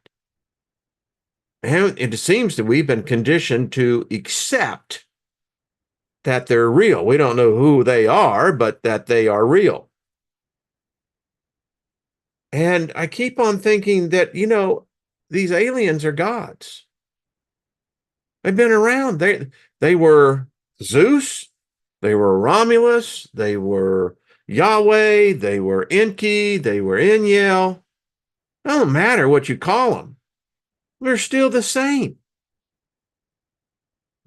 And it seems that we've been conditioned to accept that they're real. We don't know who they are, but that they are real. And I keep on thinking that, these aliens are gods. They've been around. They were Zeus, they were Romulus, they were Yahweh, they were Enki, they were Enlil. It don't matter what you call them. They're still the same.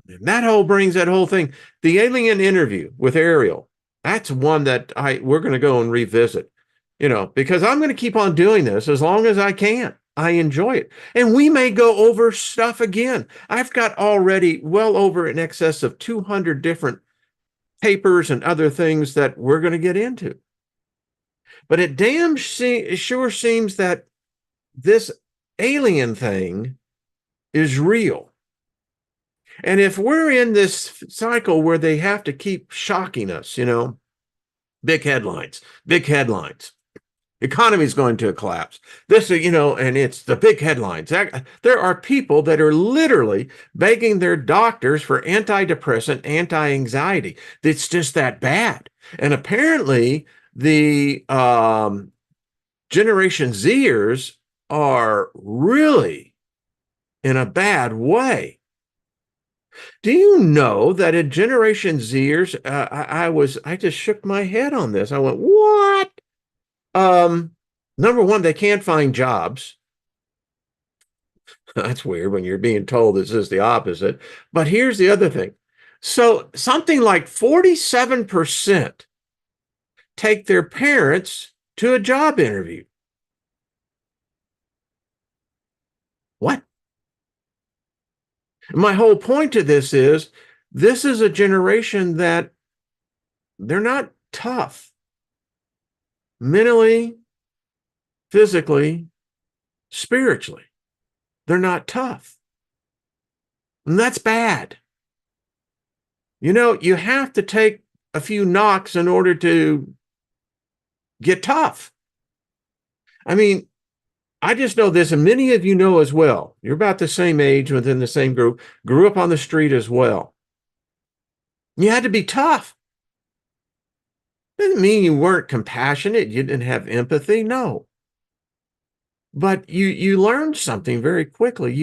And brings that whole thing. The alien interview with Ariel. That's one that we're going to go and revisit, because I'm going to keep on doing this as long as I can. I enjoy it. And we may go over stuff again. I've got already well over in excess of 200 different papers and other things that we're going to get into. But it sure seems that this alien thing is real. And if we're in this cycle where they have to keep shocking us, big headlines, economy is going to collapse. And it's the big headlines. There are people that are literally begging their doctors for antidepressant, anti-anxiety. It's just that bad. And apparently the Generation Zers are really in a bad way. Do you know that in Generation Zers, I just shook my head on this. I went, what? Number one, they can't find jobs. That's weird when you're being told this is the opposite. But here's the other thing. So something like 47% take their parents to a job interview. What? My whole point to this is a generation that they're not tough mentally, physically, spiritually. They're not tough. And that's bad. You have to take a few knocks in order to get tough. I mean, I just know this, and many of you know as well. You're about the same age within the same group, grew up on the street as well. You had to be tough. Doesn't mean you weren't compassionate, you didn't have empathy, no. But you learned something very quickly.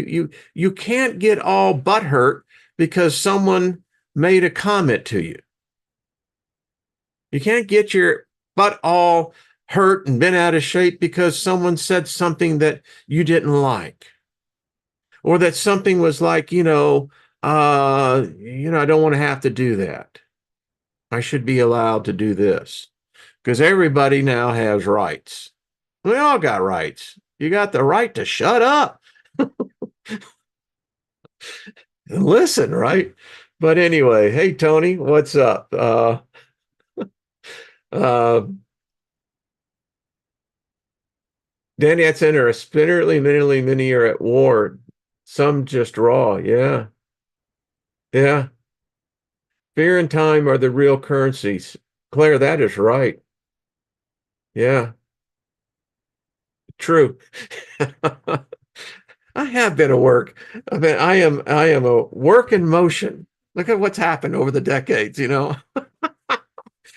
You can't get all butthurt because someone made a comment to you. You can't get your butt all hurt and bent out of shape because someone said something that you didn't like, or that something was like, I don't want to have to do that. I should be allowed to do this because everybody now has rights. We all got rights. You got the right to shut up and listen, right? But anyway, hey, Tony, what's up? Danny, that's interesting. Spinnerly, many are at war. Some just raw. Yeah. Yeah. Fear and time are the real currencies. Claire, that is right. Yeah. True. I have been at work. I am a work in motion. Look at what's happened over the decades, and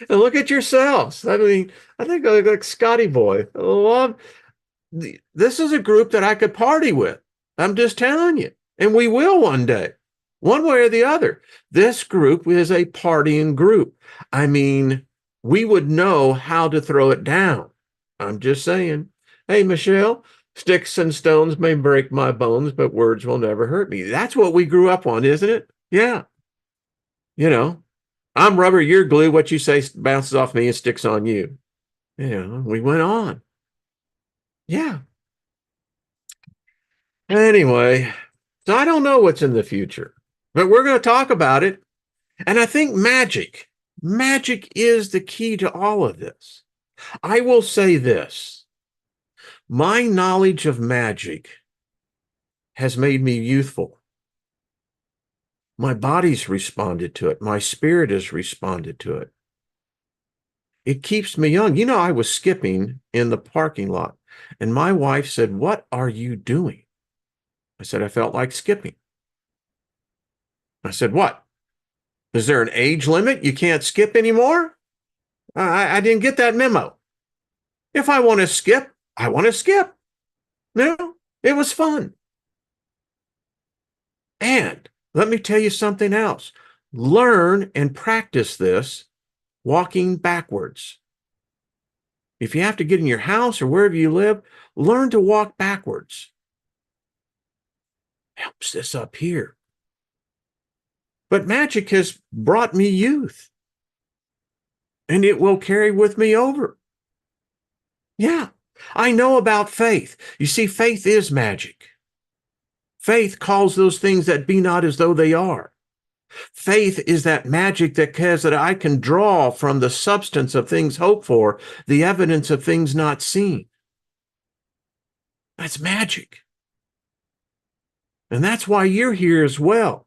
look at yourselves. I mean, I think I look like Scotty Boy. I love this is a group that I could party with. I'm just telling you. And we will one day, one way or the other. This group is a partying group. I mean, we would know how to throw it down. I'm just saying. Hey, Michelle, sticks and stones may break my bones, but words will never hurt me. That's what we grew up on, isn't it? Yeah. I'm rubber, you're glue. What you say bounces off me and sticks on you. We went on. Yeah. Anyway, so I don't know what's in the future, but we're going to talk about it. And I think magic is the key to all of this. I will say this. My knowledge of magic has made me youthful. My body's responded to it. My spirit has responded to it. It keeps me young. I was skipping in the parking lot, and my wife said, "What are you doing?" I said, "I felt like skipping." I said, "What? Is there an age limit? You can't skip anymore?" I didn't get that memo. If I want to skip, I want to skip. No, it was fun. And let me tell you something else. Learn and practice this walking backwards. If you have to get in your house or wherever you live, learn to walk backwards. Helps this up here. But Magick has brought me youth, and it will carry with me over. Yeah, I know about faith. You see, faith is magic. Faith calls those things that be not as though they are. Faith is that magic that says that I can draw from the substance of things hoped for, the evidence of things not seen. That's magic. And that's why you're here as well.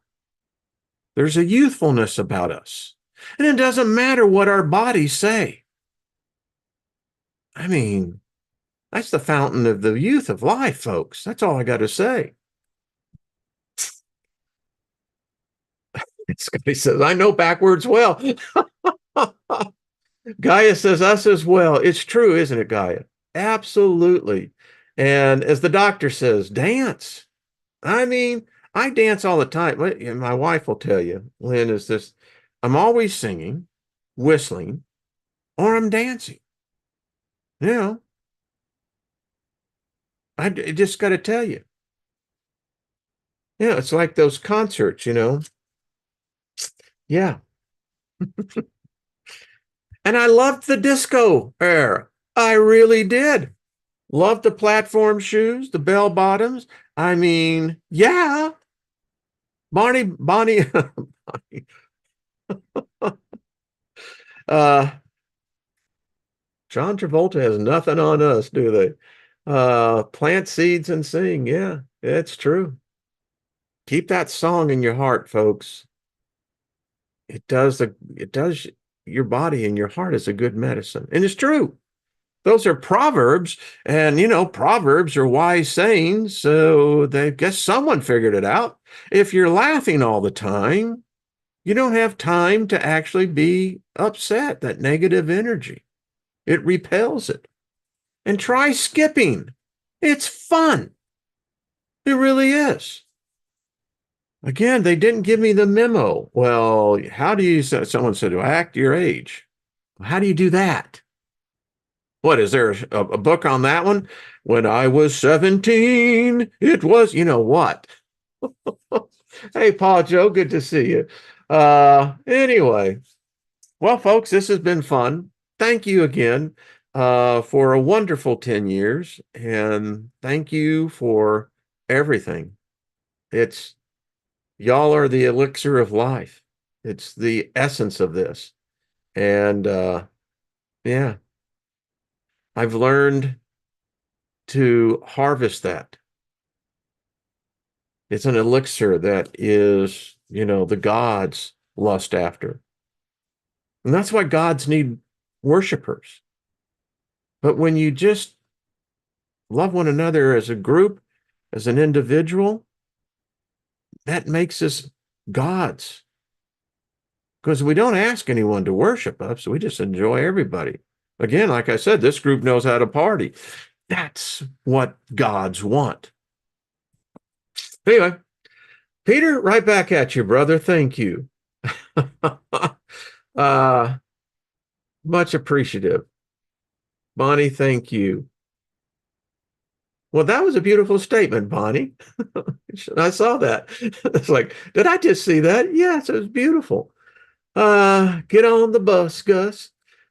There's a youthfulness about us. And it doesn't matter what our bodies say. I mean, that's the fountain of the youth of life, folks. That's all I got to say. Scotty says, I know backwards well. Gaia says, us as well. It's true, isn't it, Gaia? Absolutely. And as the doctor says, dance. I mean, I dance all the time. And my wife will tell you, Lynn, is this, I'm always singing, whistling, or I'm dancing. You know, I just got to tell you. Yeah, it's like those concerts, you know. Yeah. And I loved the disco era. I really did. Loved the platform shoes, the bell bottoms. I mean, yeah. Bonnie, Bonnie, uh, John Travolta has nothing on us, do they? Plant seeds and sing. Yeah, it's true. Keep that song in your heart, folks. It does your body and your heart is a good medicine. And it's true. Those are proverbs, and you know, proverbs are wise sayings, so they guess someone figured it out. If you're laughing all the time, you don't have time to actually be upset, that negative energy. It repels it. And try skipping. It's fun. It really is. Again, they didn't give me the memo. Well, how do you, someone said, to act your age. How do you do that? What, is there a book on that one? When I was 17, it was, you know what? Hey, Paul Joe, good to see you. Anyway, well, folks, this has been fun. Thank you again for a wonderful 10 years. And thank you for everything. It's, y'all are the elixir of life. It's the essence of this. And yeah, I've learned to harvest that. It's an elixir that is, you know, the gods lust after. And that's why gods need worshipers. But when you just love one another as a group, as an individual, that makes us gods. Because we don't ask anyone to worship us, we just enjoy everybody. Again, like I said, this group knows how to party. That's what gods want. Anyway, Peter, right back at you, brother. Thank you. uh, much appreciative. Bonnie, thank you. Well, that was a beautiful statement, Bonnie. I saw that. It's like, did I just see that? Yes, it was beautiful. Get on the bus, Gus.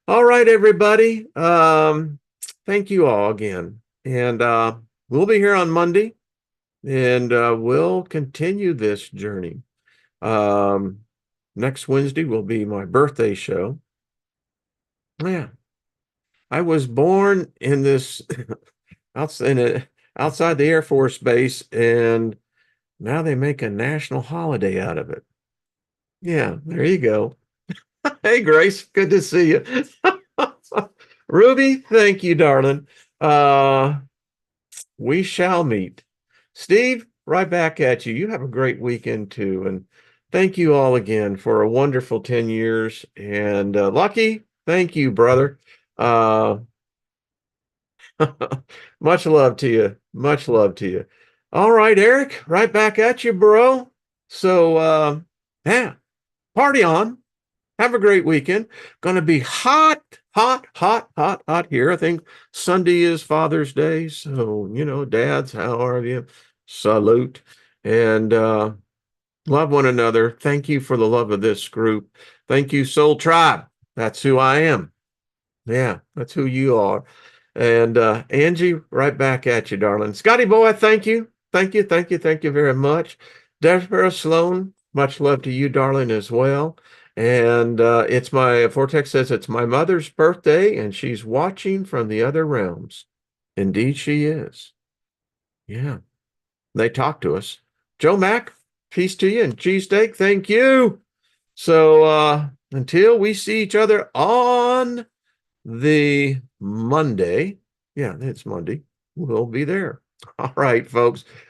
All right, everybody. Thank you all again. And we'll be here on Monday, and we'll continue this journey. Next Wednesday will be my birthday show. Yeah. I was born in this outside the Air Force Base, and now they make a national holiday out of it. Yeah, there you go. Hey, Grace, good to see you. Ruby, thank you, darling. We shall meet. Steve, right back at you. You have a great weekend too. And thank you all again for a wonderful 10 years. And Lucky, thank you, brother. Much love to you. Much love to you. All right, Eric, right back at you, bro. So, yeah, party on. Have a great weekend. Going to be hot, hot, hot, hot, hot here. I think Sunday is Father's Day. So, dads, how are you? Salute. And love one another. Thank you for the love of this group. Thank you, Soul Tribe. That's who I am. Yeah, that's who you are. And Angie, right back at you, darling. Scotty boy, thank you. Thank you, thank you, thank you very much. Deborah Sloan, much love to you, darling, as well. And it's my Vortex says it's my mother's birthday, and she's watching from the other realms. Indeed, she is. Yeah, they talk to us. Joe Mack, peace to you, and cheesesteak, thank you. So until we see each other on the Monday. Yeah, it's Monday. We'll be there. All right, folks.